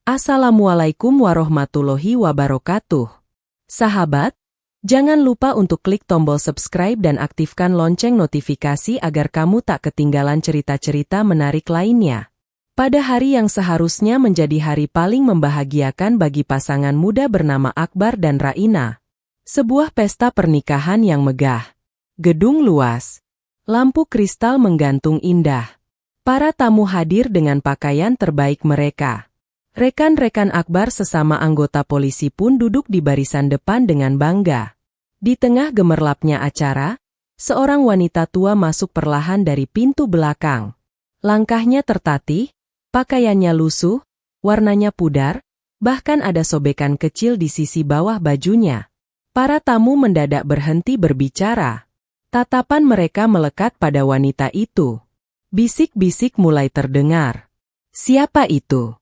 Assalamualaikum warahmatullahi wabarakatuh. Sahabat, jangan lupa untuk klik tombol subscribe dan aktifkan lonceng notifikasi agar kamu tak ketinggalan cerita-cerita menarik lainnya. Pada hari yang seharusnya menjadi hari paling membahagiakan bagi pasangan muda bernama Akbar dan Raina. Sebuah pesta pernikahan yang megah. Gedung luas. Lampu kristal menggantung indah. Para tamu hadir dengan pakaian terbaik mereka. Rekan-rekan Akbar sesama anggota polisi pun duduk di barisan depan dengan bangga. Di tengah gemerlapnya acara, seorang wanita tua masuk perlahan dari pintu belakang. Langkahnya tertatih, pakaiannya lusuh, warnanya pudar, bahkan ada sobekan kecil di sisi bawah bajunya. Para tamu mendadak berhenti berbicara. Tatapan mereka melekat pada wanita itu. Bisik-bisik mulai terdengar. Siapa itu?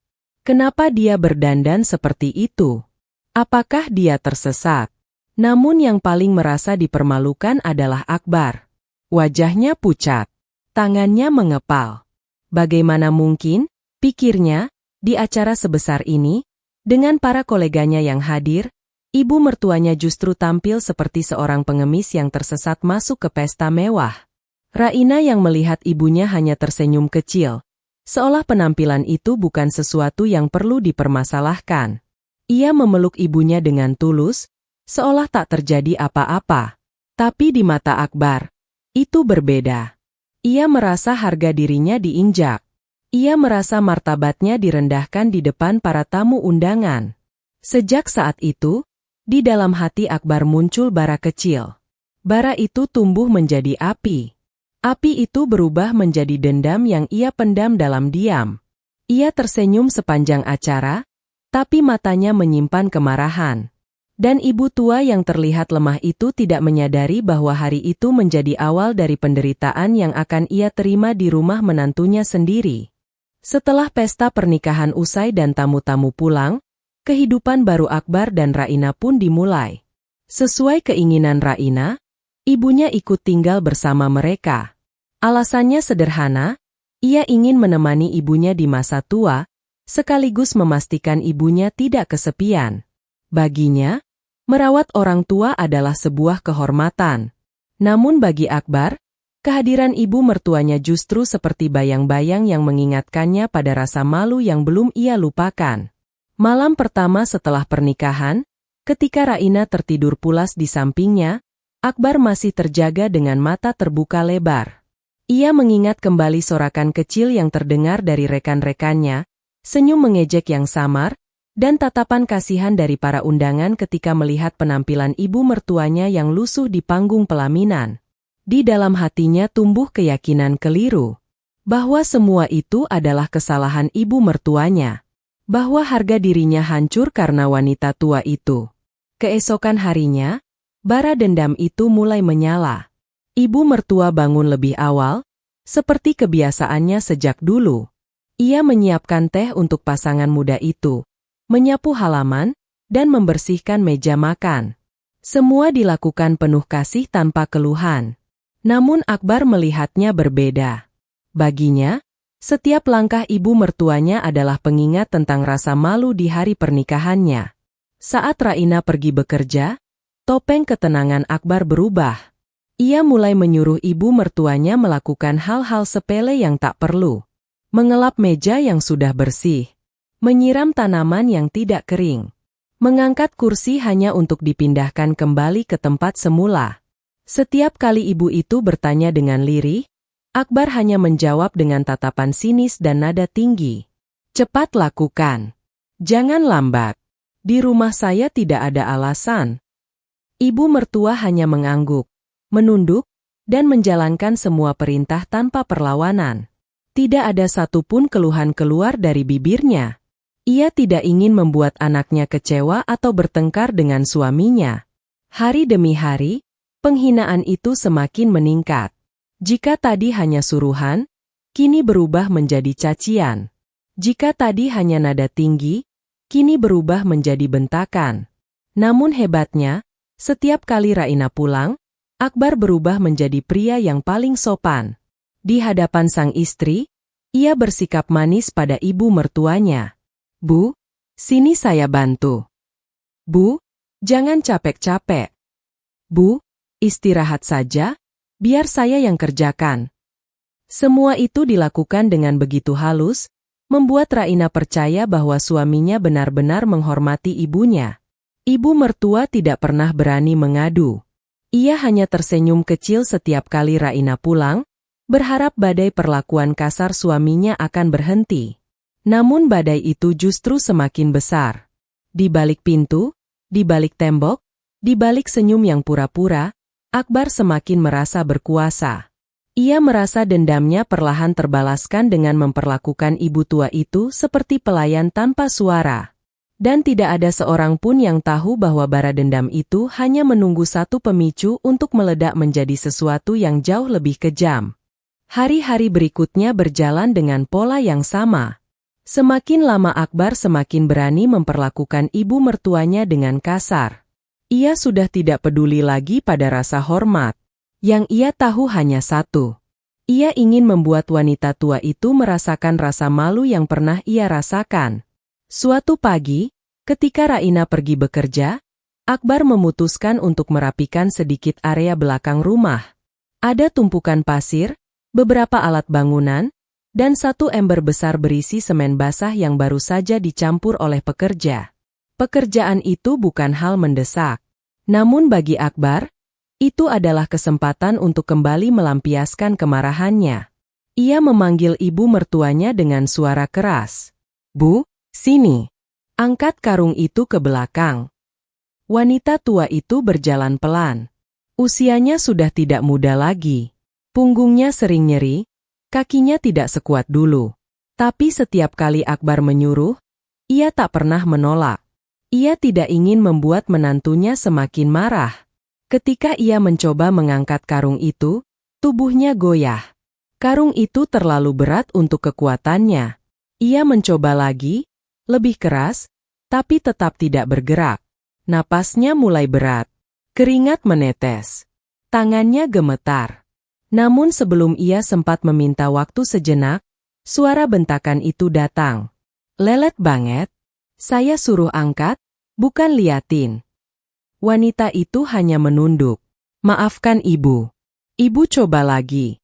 Kenapa dia berdandan seperti itu? Apakah dia tersesat? Namun yang paling merasa dipermalukan adalah Akbar. Wajahnya pucat. Tangannya mengepal. Bagaimana mungkin, pikirnya, di acara sebesar ini, dengan para koleganya yang hadir, ibu mertuanya justru tampil seperti seorang pengemis yang tersesat masuk ke pesta mewah. Raina yang melihat ibunya hanya tersenyum kecil. Seolah penampilan itu bukan sesuatu yang perlu dipermasalahkan. Ia memeluk ibunya dengan tulus, seolah tak terjadi apa-apa. Tapi di mata Akbar, itu berbeda. Ia merasa harga dirinya diinjak. Ia merasa martabatnya direndahkan di depan para tamu undangan. Sejak saat itu, di dalam hati Akbar muncul bara kecil. Bara itu tumbuh menjadi api. Api itu berubah menjadi dendam yang ia pendam dalam diam. Ia tersenyum sepanjang acara, tapi matanya menyimpan kemarahan. Dan ibu tua yang terlihat lemah itu tidak menyadari bahwa hari itu menjadi awal dari penderitaan yang akan ia terima di rumah menantunya sendiri. Setelah pesta pernikahan usai dan tamu-tamu pulang, kehidupan baru Akbar dan Raina pun dimulai. Sesuai keinginan Raina, ibunya ikut tinggal bersama mereka. Alasannya sederhana, ia ingin menemani ibunya di masa tua, sekaligus memastikan ibunya tidak kesepian. Baginya, merawat orang tua adalah sebuah kehormatan. Namun bagi Akbar, kehadiran ibu mertuanya justru seperti bayang-bayang yang mengingatkannya pada rasa malu yang belum ia lupakan. Malam pertama setelah pernikahan, ketika Raina tertidur pulas di sampingnya, Akbar masih terjaga dengan mata terbuka lebar. Ia mengingat kembali sorakan kecil yang terdengar dari rekan-rekannya, senyum mengejek yang samar, dan tatapan kasihan dari para undangan ketika melihat penampilan ibu mertuanya yang lusuh di panggung pelaminan. Di dalam hatinya tumbuh keyakinan keliru, bahwa semua itu adalah kesalahan ibu mertuanya, bahwa harga dirinya hancur karena wanita tua itu. Keesokan harinya, bara dendam itu mulai menyala. Ibu mertua bangun lebih awal, seperti kebiasaannya sejak dulu. Ia menyiapkan teh untuk pasangan muda itu, menyapu halaman, dan membersihkan meja makan. Semua dilakukan penuh kasih tanpa keluhan. Namun Akbar melihatnya berbeda. Baginya, setiap langkah ibu mertuanya adalah pengingat tentang rasa malu di hari pernikahannya. Saat Raina pergi bekerja, topeng ketenangan Akbar berubah. Ia mulai menyuruh ibu mertuanya melakukan hal-hal sepele yang tak perlu. Mengelap meja yang sudah bersih. Menyiram tanaman yang tidak kering. Mengangkat kursi hanya untuk dipindahkan kembali ke tempat semula. Setiap kali ibu itu bertanya dengan lirih, Akbar hanya menjawab dengan tatapan sinis dan nada tinggi. Cepat lakukan. Jangan lambat. Di rumah saya tidak ada alasan. Ibu mertua hanya mengangguk, menunduk, dan menjalankan semua perintah tanpa perlawanan. Tidak ada satupun keluhan keluar dari bibirnya. Ia tidak ingin membuat anaknya kecewa atau bertengkar dengan suaminya. Hari demi hari, penghinaan itu semakin meningkat. Jika tadi hanya suruhan, kini berubah menjadi cacian. Jika tadi hanya nada tinggi, kini berubah menjadi bentakan. Namun hebatnya, setiap kali Raina pulang, Akbar berubah menjadi pria yang paling sopan. Di hadapan sang istri, ia bersikap manis pada ibu mertuanya. Bu, Sini saya bantu. Bu, jangan capek-capek. Bu, istirahat saja, biar saya yang kerjakan. Semua itu dilakukan dengan begitu halus, membuat Raina percaya bahwa suaminya benar-benar menghormati ibunya. Ibu mertua tidak pernah berani mengadu. Ia hanya tersenyum kecil setiap kali Raina pulang, berharap badai perlakuan kasar suaminya akan berhenti. Namun badai itu justru semakin besar. Di balik pintu, di balik tembok, di balik senyum yang pura-pura, Akbar semakin merasa berkuasa. Ia merasa dendamnya perlahan terbalaskan dengan memperlakukan ibu tua itu seperti pelayan tanpa suara. Dan tidak ada seorang pun yang tahu bahwa bara dendam itu hanya menunggu satu pemicu untuk meledak menjadi sesuatu yang jauh lebih kejam. Hari-hari berikutnya berjalan dengan pola yang sama. Semakin lama Akbar semakin berani memperlakukan ibu mertuanya dengan kasar. Ia sudah tidak peduli lagi pada rasa hormat. Yang ia tahu hanya satu. Ia ingin membuat wanita tua itu merasakan rasa malu yang pernah ia rasakan. Suatu pagi, ketika Raina pergi bekerja, Akbar memutuskan untuk merapikan sedikit area belakang rumah. Ada tumpukan pasir, beberapa alat bangunan, dan satu ember besar berisi semen basah yang baru saja dicampur oleh pekerja. Pekerjaan itu bukan hal mendesak. Namun bagi Akbar, itu adalah kesempatan untuk kembali melampiaskan kemarahannya. Ia memanggil ibu mertuanya dengan suara keras. Bu, sini. Angkat karung itu ke belakang. Wanita tua itu berjalan pelan. Usianya sudah tidak muda lagi. Punggungnya sering nyeri, kakinya tidak sekuat dulu. Tapi setiap kali Akbar menyuruh, ia tak pernah menolak. Ia tidak ingin membuat menantunya semakin marah. Ketika ia mencoba mengangkat karung itu, tubuhnya goyah. Karung itu terlalu berat untuk kekuatannya. Ia mencoba lagi, lebih keras, tapi tetap tidak bergerak. Napasnya mulai berat. Keringat menetes. Tangannya gemetar. Namun sebelum ia sempat meminta waktu sejenak, suara bentakan itu datang. Lelet banget. Saya suruh angkat, bukan liatin. Wanita itu hanya menunduk. Maafkan ibu. Ibu coba lagi.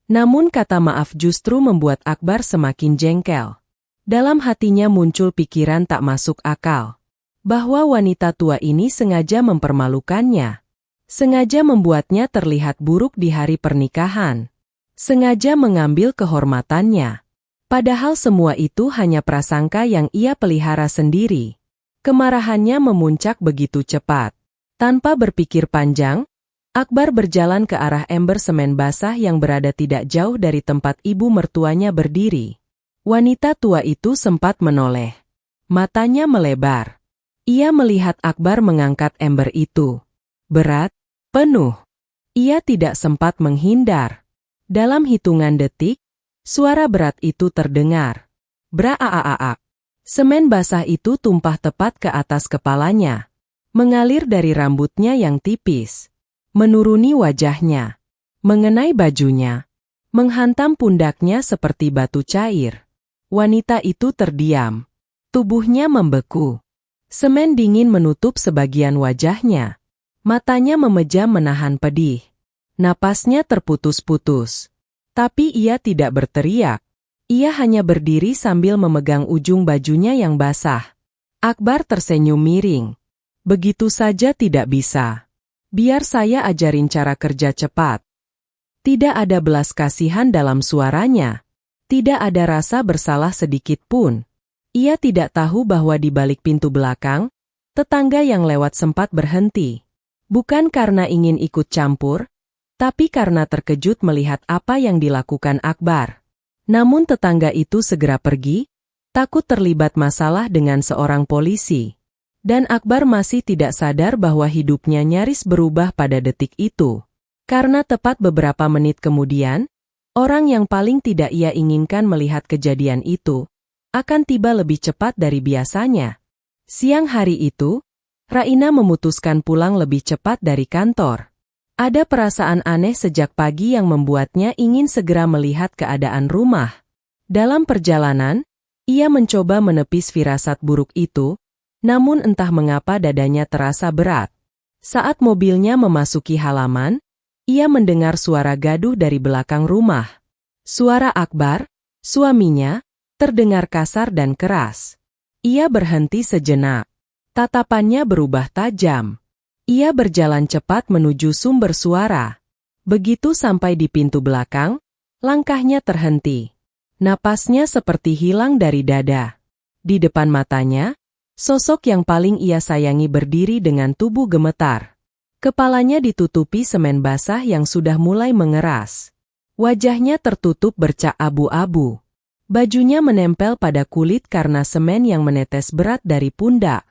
Namun kata maaf justru membuat Akbar semakin jengkel. Dalam hatinya muncul pikiran tak masuk akal. Bahwa wanita tua ini sengaja mempermalukannya. Sengaja membuatnya terlihat buruk di hari pernikahan. Sengaja mengambil kehormatannya. Padahal semua itu hanya prasangka yang ia pelihara sendiri. Kemarahannya memuncak begitu cepat. Tanpa berpikir panjang, Akbar berjalan ke arah ember semen basah yang berada tidak jauh dari tempat ibu mertuanya berdiri. Wanita tua itu sempat menoleh. Matanya melebar. Ia melihat Akbar mengangkat ember itu. Berat, penuh. Ia tidak sempat menghindar. Dalam hitungan detik, suara berat itu terdengar. Bra-a-a-a. Semen basah itu tumpah tepat ke atas kepalanya. Mengalir dari rambutnya yang tipis. Menuruni wajahnya. Mengenai bajunya. Menghantam pundaknya seperti batu cair. Wanita itu terdiam. Tubuhnya membeku. Semen dingin menutup sebagian wajahnya. Matanya memejam menahan pedih. Napasnya terputus-putus. Tapi ia tidak berteriak. Ia hanya berdiri sambil memegang ujung bajunya yang basah. Akbar tersenyum miring. Begitu saja tidak bisa. Biar saya ajarin cara kerja cepat. Tidak ada belas kasihan dalam suaranya. Tidak ada rasa bersalah sedikit pun. Ia tidak tahu bahwa di balik pintu belakang, tetangga yang lewat sempat berhenti. Bukan karena ingin ikut campur, tapi karena terkejut melihat apa yang dilakukan Akbar. Namun tetangga itu segera pergi, takut terlibat masalah dengan seorang polisi. Dan Akbar masih tidak sadar bahwa hidupnya nyaris berubah pada detik itu. Karena tepat beberapa menit kemudian, orang yang paling tidak ia inginkan melihat kejadian itu, akan tiba lebih cepat dari biasanya. Siang hari itu, Raina memutuskan pulang lebih cepat dari kantor. Ada perasaan aneh sejak pagi yang membuatnya ingin segera melihat keadaan rumah. Dalam perjalanan, Ia mencoba menepis firasat buruk itu, namun entah mengapa dadanya terasa berat. Saat mobilnya memasuki halaman, ia mendengar suara gaduh dari belakang rumah. Suara Akbar, suaminya, terdengar kasar dan keras. Ia berhenti sejenak. Tatapannya berubah tajam. Ia berjalan cepat menuju sumber suara. Begitu sampai di pintu belakang, langkahnya terhenti. Napasnya seperti hilang dari dada. Di depan matanya, sosok yang paling ia sayangi berdiri dengan tubuh gemetar. Kepalanya ditutupi semen basah yang sudah mulai mengeras. Wajahnya tertutup bercak abu-abu. Bajunya menempel pada kulit karena semen yang menetes berat dari pundak.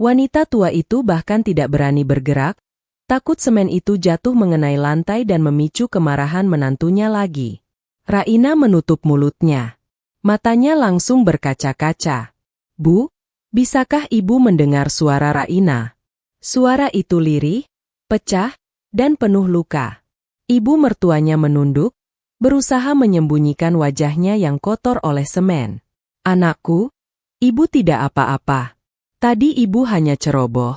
Wanita tua itu bahkan tidak berani bergerak, takut semen itu jatuh mengenai lantai dan memicu kemarahan menantunya lagi. Raina menutup mulutnya. Matanya langsung berkaca-kaca. "Bu, bisakah ibu mendengar suara Raina?" Suara itu lirih, pecah, dan penuh luka. Ibu mertuanya menunduk, berusaha menyembunyikan wajahnya yang kotor oleh semen. "Anakku, ibu tidak apa-apa. Tadi ibu hanya ceroboh."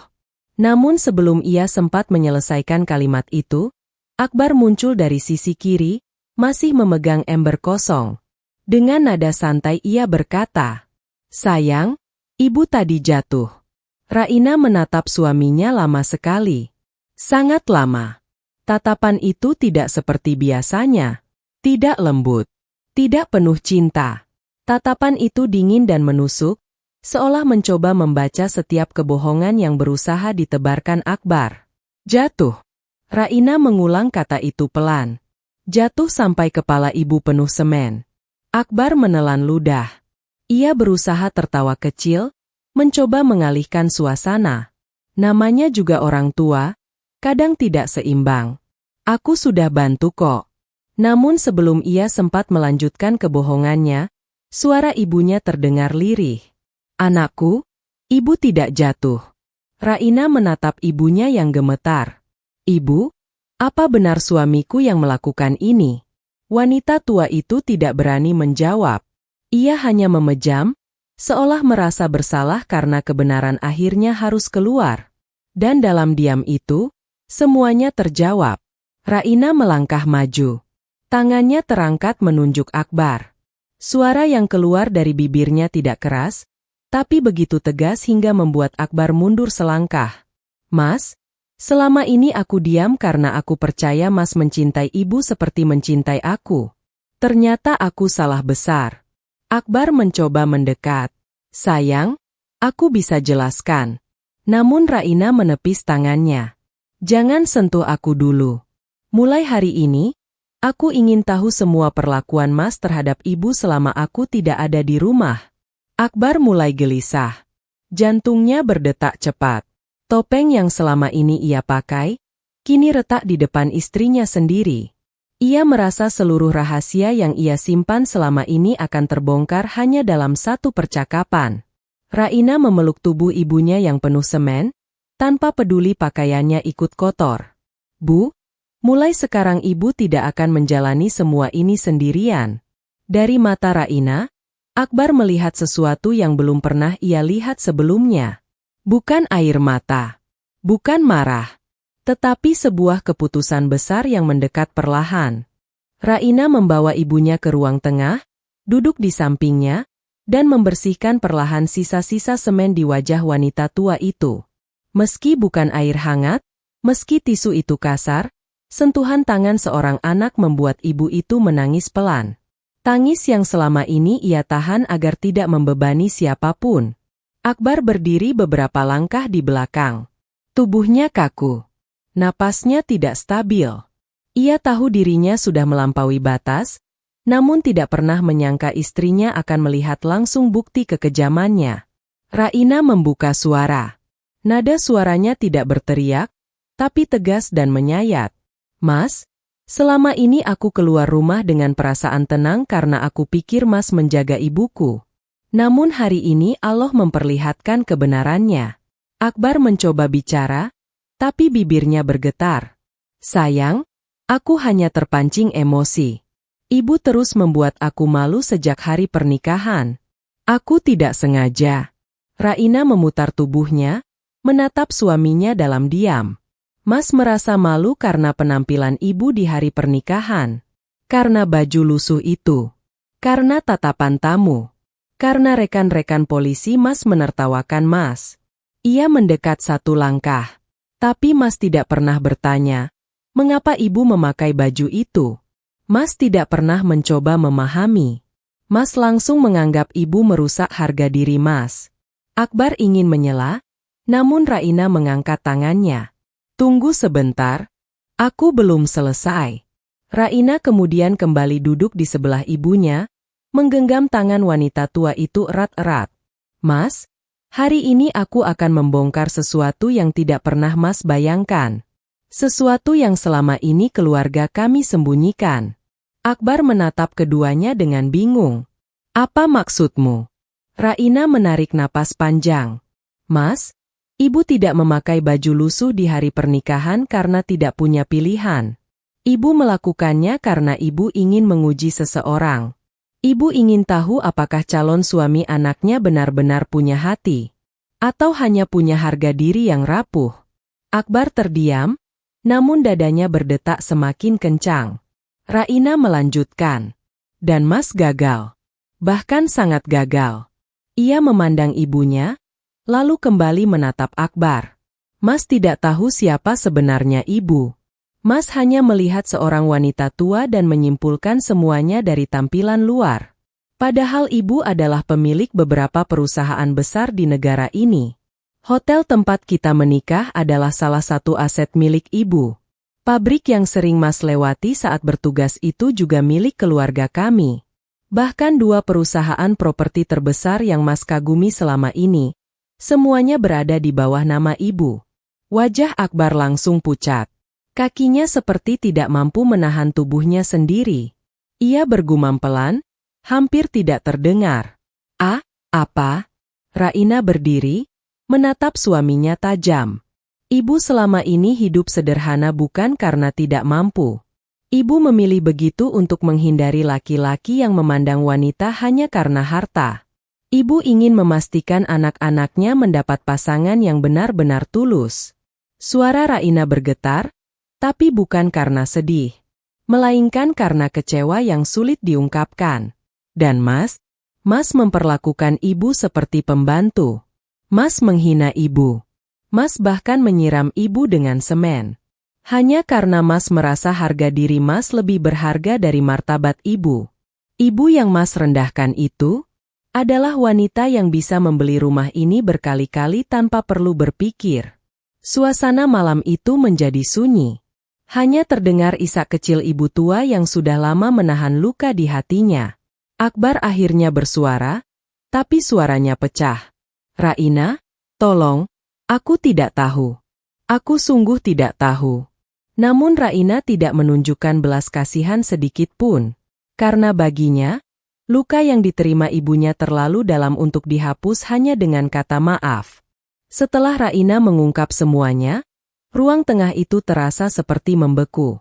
Namun sebelum ia sempat menyelesaikan kalimat itu, Akbar muncul dari sisi kiri, masih memegang ember kosong. Dengan nada santai ia berkata, "Sayang, ibu tadi jatuh." Raina menatap suaminya lama sekali. Sangat lama. Tatapan itu tidak seperti biasanya. Tidak lembut. Tidak penuh cinta. Tatapan itu dingin dan menusuk, seolah mencoba membaca setiap kebohongan yang berusaha ditebarkan Akbar. "Jatuh." Raina mengulang kata itu pelan. Jatuh sampai kepala ibu penuh semen. Akbar menelan ludah. Ia berusaha tertawa kecil, mencoba mengalihkan suasana. Namanya juga orang tua, kadang tidak seimbang. "Aku sudah bantu kok." Namun sebelum ia sempat melanjutkan kebohongannya, suara ibunya terdengar lirih. "Anakku, ibu tidak jatuh." Raina menatap ibunya yang gemetar. "Ibu, apa benar suamiku yang melakukan ini?" Wanita tua itu tidak berani menjawab. Ia hanya memejam, seolah merasa bersalah karena kebenaran akhirnya harus keluar. Dan dalam diam itu, semuanya terjawab. Raina melangkah maju. Tangannya terangkat menunjuk Akbar. Suara yang keluar dari bibirnya tidak keras, tapi begitu tegas hingga membuat Akbar mundur selangkah. "Mas, selama ini aku diam karena aku percaya Mas mencintai ibu seperti mencintai aku. Ternyata aku salah besar." Akbar mencoba mendekat. "Sayang, aku bisa jelaskan." Namun Raina menepis tangannya. "Jangan sentuh aku dulu. Mulai hari ini, aku ingin tahu semua perlakuan Mas terhadap ibu selama aku tidak ada di rumah." Akbar mulai gelisah. Jantungnya berdetak cepat. Topeng yang selama ini ia pakai, kini retak di depan istrinya sendiri. Ia merasa seluruh rahasia yang ia simpan selama ini akan terbongkar hanya dalam satu percakapan. Raina memeluk tubuh ibunya yang penuh semen, tanpa peduli pakaiannya ikut kotor. "Bu, mulai sekarang ibu tidak akan menjalani semua ini sendirian." Dari mata Raina, Akbar melihat sesuatu yang belum pernah ia lihat sebelumnya. Bukan air mata, bukan marah, tetapi sebuah keputusan besar yang mendekat perlahan. Raina membawa ibunya ke ruang tengah, duduk di sampingnya, dan membersihkan perlahan sisa-sisa semen di wajah wanita tua itu. Meski bukan air hangat, meski tisu itu kasar, sentuhan tangan seorang anak membuat ibu itu menangis pelan. Tangis yang selama ini ia tahan agar tidak membebani siapapun. Akbar berdiri beberapa langkah di belakang. Tubuhnya kaku. Napasnya tidak stabil. Ia tahu dirinya sudah melampaui batas, namun tidak pernah menyangka istrinya akan melihat langsung bukti kekejamannya. Raina membuka suara. Nada suaranya tidak berteriak, tapi tegas dan menyayat. "Mas, selama ini aku keluar rumah dengan perasaan tenang karena aku pikir Mas menjaga ibuku. Namun hari ini Allah memperlihatkan kebenarannya." Akbar mencoba bicara, tapi bibirnya bergetar. "Sayang, aku hanya terpancing emosi. Ibu terus membuat aku malu sejak hari pernikahan. Aku tidak sengaja. Raina memutar tubuhnya, menatap suaminya dalam diam. Mas merasa malu karena penampilan ibu di hari pernikahan. Karena baju lusuh itu. Karena tatapan tamu. Karena rekan-rekan polisi Mas menertawakan Mas. Ia mendekat satu langkah. Tapi Mas tidak pernah bertanya, mengapa ibu memakai baju itu? Mas tidak pernah mencoba memahami. Mas langsung menganggap ibu merusak harga diri Mas. Akbar ingin menyela, namun Raina mengangkat tangannya. Tunggu sebentar, aku belum selesai. Raina kemudian kembali duduk di sebelah ibunya, menggenggam tangan wanita tua itu erat-erat. Mas, hari ini aku akan membongkar sesuatu yang tidak pernah Mas bayangkan. Sesuatu yang selama ini keluarga kami sembunyikan. Akbar menatap keduanya dengan bingung. Apa maksudmu? Raina menarik napas panjang. Mas, ibu tidak memakai baju lusuh di hari pernikahan karena tidak punya pilihan. Ibu melakukannya karena ibu ingin menguji seseorang. Ibu ingin tahu apakah calon suami anaknya benar-benar punya hati. Atau hanya punya harga diri yang rapuh. Akbar terdiam, namun dadanya berdetak semakin kencang. Raina melanjutkan. Dan Mas gagal. Bahkan sangat gagal. Ia memandang ibunya, lalu kembali menatap Akbar. Mas tidak tahu siapa sebenarnya ibu. Mas hanya melihat seorang wanita tua dan menyimpulkan semuanya dari tampilan luar. Padahal ibu adalah pemilik beberapa perusahaan besar di negara ini. Hotel tempat kita menikah adalah salah satu aset milik ibu. Pabrik yang sering Mas lewati saat bertugas itu juga milik keluarga kami. Bahkan 2 perusahaan properti terbesar yang Mas kagumi selama ini, semuanya berada di bawah nama ibu. Wajah Akbar langsung pucat. Kakinya seperti tidak mampu menahan tubuhnya sendiri. Ia bergumam pelan, hampir tidak terdengar. Apa? Raina berdiri, menatap suaminya tajam. Ibu selama ini hidup sederhana bukan karena tidak mampu. Ibu memilih begitu untuk menghindari laki-laki yang memandang wanita hanya karena harta. Ibu ingin memastikan anak-anaknya mendapat pasangan yang benar-benar tulus. Suara Raina bergetar, tapi bukan karena sedih, melainkan karena kecewa yang sulit diungkapkan. Dan Mas memperlakukan ibu seperti pembantu. Mas menghina ibu. Mas bahkan menyiram ibu dengan semen. Hanya karena Mas merasa harga diri Mas lebih berharga dari martabat ibu. Ibu yang Mas rendahkan itu adalah wanita yang bisa membeli rumah ini berkali-kali tanpa perlu berpikir. Suasana malam itu menjadi sunyi. Hanya terdengar isak kecil ibu tua yang sudah lama menahan luka di hatinya. Akbar akhirnya bersuara, tapi suaranya pecah. Raina, tolong, aku tidak tahu. Aku sungguh tidak tahu. Namun Raina tidak menunjukkan belas kasihan sedikit pun. Karena baginya, luka yang diterima ibunya terlalu dalam untuk dihapus hanya dengan kata maaf. Setelah Raina mengungkap semuanya, ruang tengah itu terasa seperti membeku.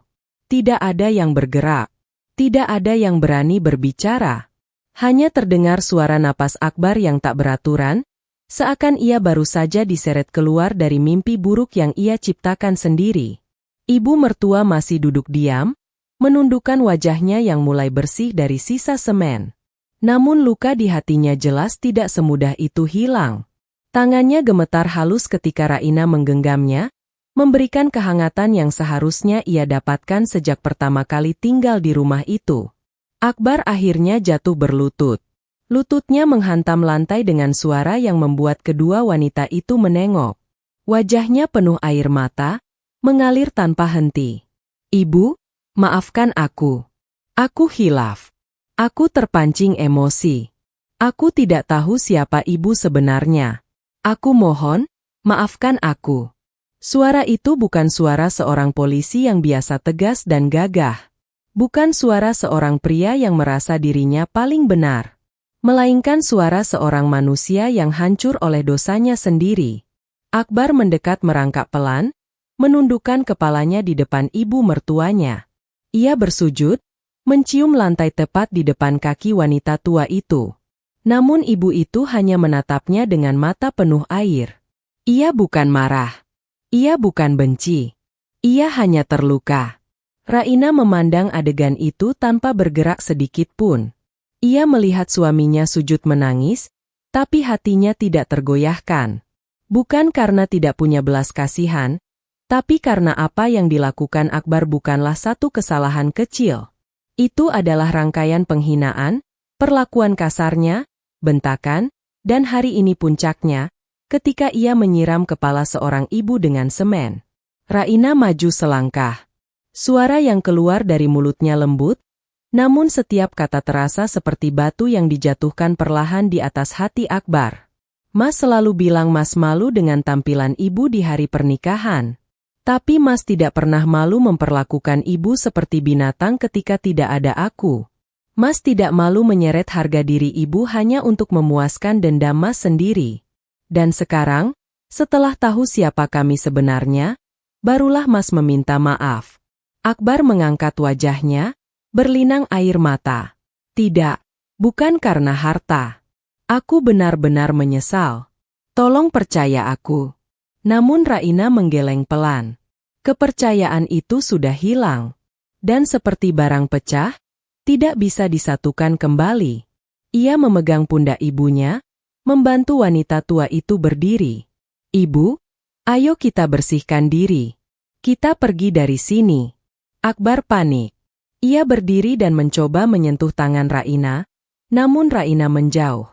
Tidak ada yang bergerak. Tidak ada yang berani berbicara. Hanya terdengar suara napas Akbar yang tak beraturan, seakan ia baru saja diseret keluar dari mimpi buruk yang ia ciptakan sendiri. Ibu mertua masih duduk diam, menundukkan wajahnya yang mulai bersih dari sisa semen. Namun luka di hatinya jelas tidak semudah itu hilang. Tangannya gemetar halus ketika Raina menggenggamnya, memberikan kehangatan yang seharusnya ia dapatkan sejak pertama kali tinggal di rumah itu. Akbar akhirnya jatuh berlutut. Lututnya menghantam lantai dengan suara yang membuat kedua wanita itu menengok. Wajahnya penuh air mata, mengalir tanpa henti. Ibu, maafkan aku. Aku hilaf. Aku terpancing emosi. Aku tidak tahu siapa ibu sebenarnya. Aku mohon, maafkan aku. Suara itu bukan suara seorang polisi yang biasa tegas dan gagah. Bukan suara seorang pria yang merasa dirinya paling benar. Melainkan suara seorang manusia yang hancur oleh dosanya sendiri. Akbar mendekat merangkak pelan, menundukkan kepalanya di depan ibu mertuanya. Ia bersujud, mencium lantai tepat di depan kaki wanita tua itu. Namun ibu itu hanya menatapnya dengan mata penuh air. Ia bukan marah. Ia bukan benci. Ia hanya terluka. Raina memandang adegan itu tanpa bergerak sedikit pun. Ia melihat suaminya sujud menangis, tapi hatinya tidak tergoyahkan. Bukan karena tidak punya belas kasihan, tapi karena apa yang dilakukan Akbar bukanlah satu kesalahan kecil. Itu adalah rangkaian penghinaan, perlakuan kasarnya, bentakan, dan hari ini puncaknya, ketika ia menyiram kepala seorang ibu dengan semen. Raina maju selangkah. Suara yang keluar dari mulutnya lembut, namun setiap kata terasa seperti batu yang dijatuhkan perlahan di atas hati Akbar. Mas selalu bilang Mas malu dengan tampilan ibu di hari pernikahan. Tapi Mas tidak pernah malu memperlakukan ibu seperti binatang ketika tidak ada aku. Mas tidak malu menyeret harga diri ibu hanya untuk memuaskan dendam Mas sendiri. Dan sekarang, setelah tahu siapa kami sebenarnya, barulah Mas meminta maaf. Akbar mengangkat wajahnya, berlinang air mata. Tidak, bukan karena harta. Aku benar-benar menyesal. Tolong percaya aku. Namun Raina menggeleng pelan. Kepercayaan itu sudah hilang. Dan seperti barang pecah, tidak bisa disatukan kembali. Ia memegang pundak ibunya, membantu wanita tua itu berdiri. Ibu, ayo kita bersihkan diri. Kita pergi dari sini. Akbar panik. Ia berdiri dan mencoba menyentuh tangan Raina, namun Raina menjauh.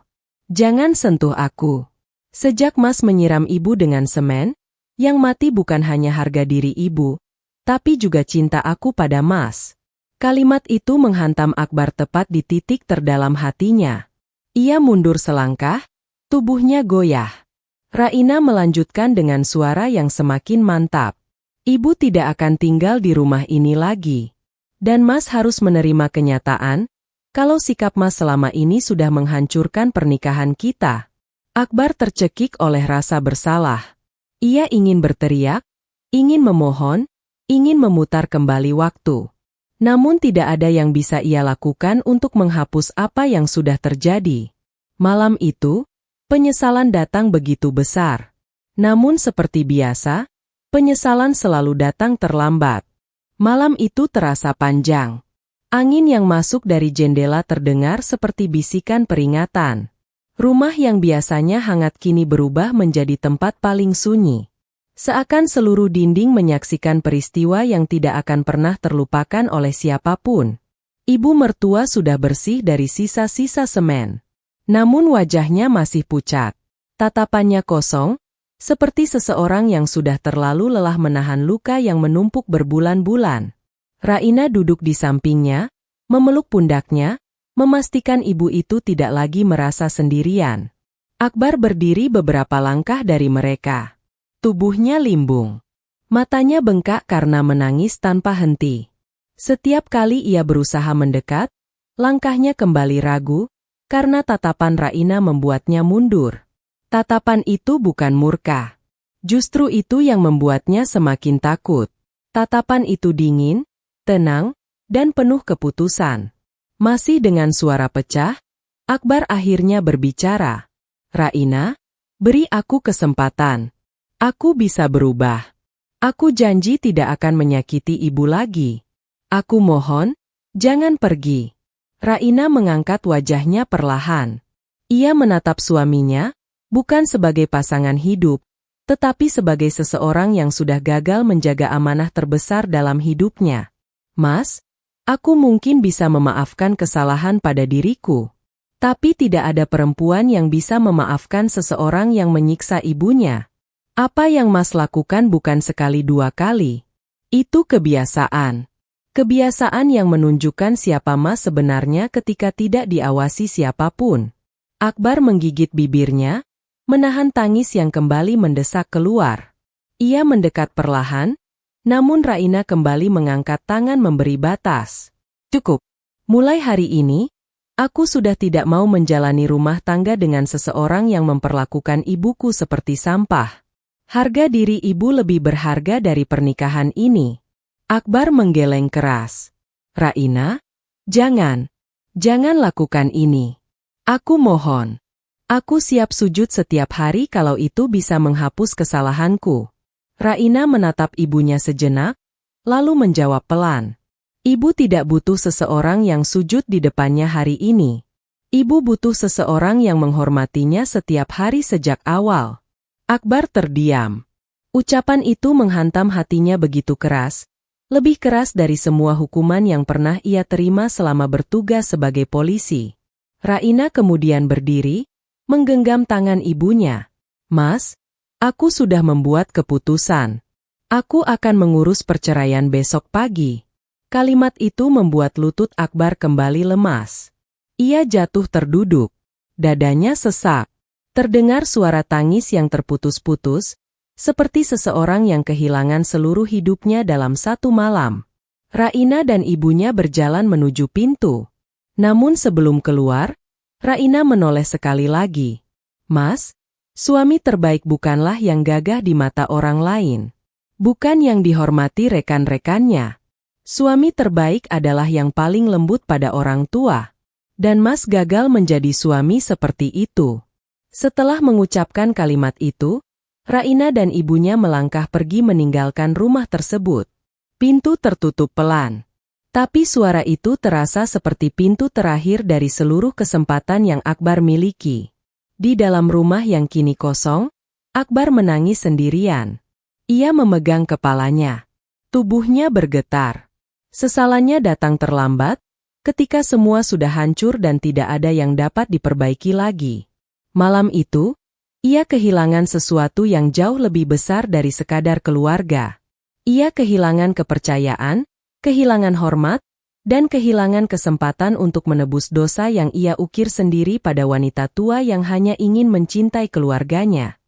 Jangan sentuh aku. Sejak Mas menyiram ibu dengan semen, yang mati bukan hanya harga diri ibu, tapi juga cinta aku pada Mas. Kalimat itu menghantam Akbar tepat di titik terdalam hatinya. Ia mundur selangkah, tubuhnya goyah. Raina melanjutkan dengan suara yang semakin mantap. Ibu tidak akan tinggal di rumah ini lagi. Dan Mas harus menerima kenyataan, kalau sikap Mas selama ini sudah menghancurkan pernikahan kita. Akbar tercekik oleh rasa bersalah. Ia ingin berteriak, ingin memohon, ingin memutar kembali waktu. Namun tidak ada yang bisa ia lakukan untuk menghapus apa yang sudah terjadi. Malam itu, penyesalan datang begitu besar. Namun seperti biasa, penyesalan selalu datang terlambat. Malam itu terasa panjang. Angin yang masuk dari jendela terdengar seperti bisikan peringatan. Rumah yang biasanya hangat kini berubah menjadi tempat paling sunyi. Seakan seluruh dinding menyaksikan peristiwa yang tidak akan pernah terlupakan oleh siapapun. Ibu mertua sudah bersih dari sisa-sisa semen. Namun wajahnya masih pucat. Tatapannya kosong, seperti seseorang yang sudah terlalu lelah menahan luka yang menumpuk berbulan-bulan. Raina duduk di sampingnya, memeluk pundaknya, memastikan ibu itu tidak lagi merasa sendirian. Akbar berdiri beberapa langkah dari mereka. Tubuhnya limbung. Matanya bengkak karena menangis tanpa henti. Setiap kali ia berusaha mendekat, langkahnya kembali ragu, karena tatapan Raina membuatnya mundur. Tatapan itu bukan murka. Justru itu yang membuatnya semakin takut. Tatapan itu dingin, tenang, dan penuh keputusan. Masih dengan suara pecah, Akbar akhirnya berbicara. Raina, beri aku kesempatan. Aku bisa berubah. Aku janji tidak akan menyakiti ibu lagi. Aku mohon, jangan pergi. Raina mengangkat wajahnya perlahan. Ia menatap suaminya, bukan sebagai pasangan hidup, tetapi sebagai seseorang yang sudah gagal menjaga amanah terbesar dalam hidupnya. Mas, aku mungkin bisa memaafkan kesalahan pada diriku. Tapi tidak ada perempuan yang bisa memaafkan seseorang yang menyiksa ibunya. Apa yang Mas lakukan bukan sekali dua kali. Itu kebiasaan. Kebiasaan yang menunjukkan siapa Mas sebenarnya ketika tidak diawasi siapapun. Akbar menggigit bibirnya, menahan tangis yang kembali mendesak keluar. Ia mendekat perlahan, namun Raina kembali mengangkat tangan memberi batas. Cukup. Mulai hari ini, aku sudah tidak mau menjalani rumah tangga dengan seseorang yang memperlakukan ibuku seperti sampah. Harga diri ibu lebih berharga dari pernikahan ini. Akbar menggeleng keras. Raina, jangan. Jangan lakukan ini. Aku mohon. Aku siap sujud setiap hari kalau itu bisa menghapus kesalahanku. Raina menatap ibunya sejenak, lalu menjawab pelan. Ibu tidak butuh seseorang yang sujud di depannya hari ini. Ibu butuh seseorang yang menghormatinya setiap hari sejak awal. Akbar terdiam. Ucapan itu menghantam hatinya begitu keras, lebih keras dari semua hukuman yang pernah ia terima selama bertugas sebagai polisi. Raina kemudian berdiri, menggenggam tangan ibunya. Mas, aku sudah membuat keputusan. Aku akan mengurus perceraian besok pagi. Kalimat itu membuat lutut Akbar kembali lemas. Ia jatuh terduduk. Dadanya sesak. Terdengar suara tangis yang terputus-putus, seperti seseorang yang kehilangan seluruh hidupnya dalam satu malam. Raina dan ibunya berjalan menuju pintu. Namun sebelum keluar, Raina menoleh sekali lagi. Mas, suami terbaik bukanlah yang gagah di mata orang lain. Bukan yang dihormati rekan-rekannya. Suami terbaik adalah yang paling lembut pada orang tua. Dan Mas gagal menjadi suami seperti itu. Setelah mengucapkan kalimat itu, Raina dan ibunya melangkah pergi meninggalkan rumah tersebut. Pintu tertutup pelan. Tapi suara itu terasa seperti pintu terakhir dari seluruh kesempatan yang Akbar miliki. Di dalam rumah yang kini kosong, Akbar menangis sendirian. Ia memegang kepalanya. Tubuhnya bergetar. Sesalannya datang terlambat, ketika semua sudah hancur dan tidak ada yang dapat diperbaiki lagi. Malam itu, ia kehilangan sesuatu yang jauh lebih besar dari sekadar keluarga. Ia kehilangan kepercayaan, kehilangan hormat, dan kehilangan kesempatan untuk menebus dosa yang ia ukir sendiri pada wanita tua yang hanya ingin mencintai keluarganya.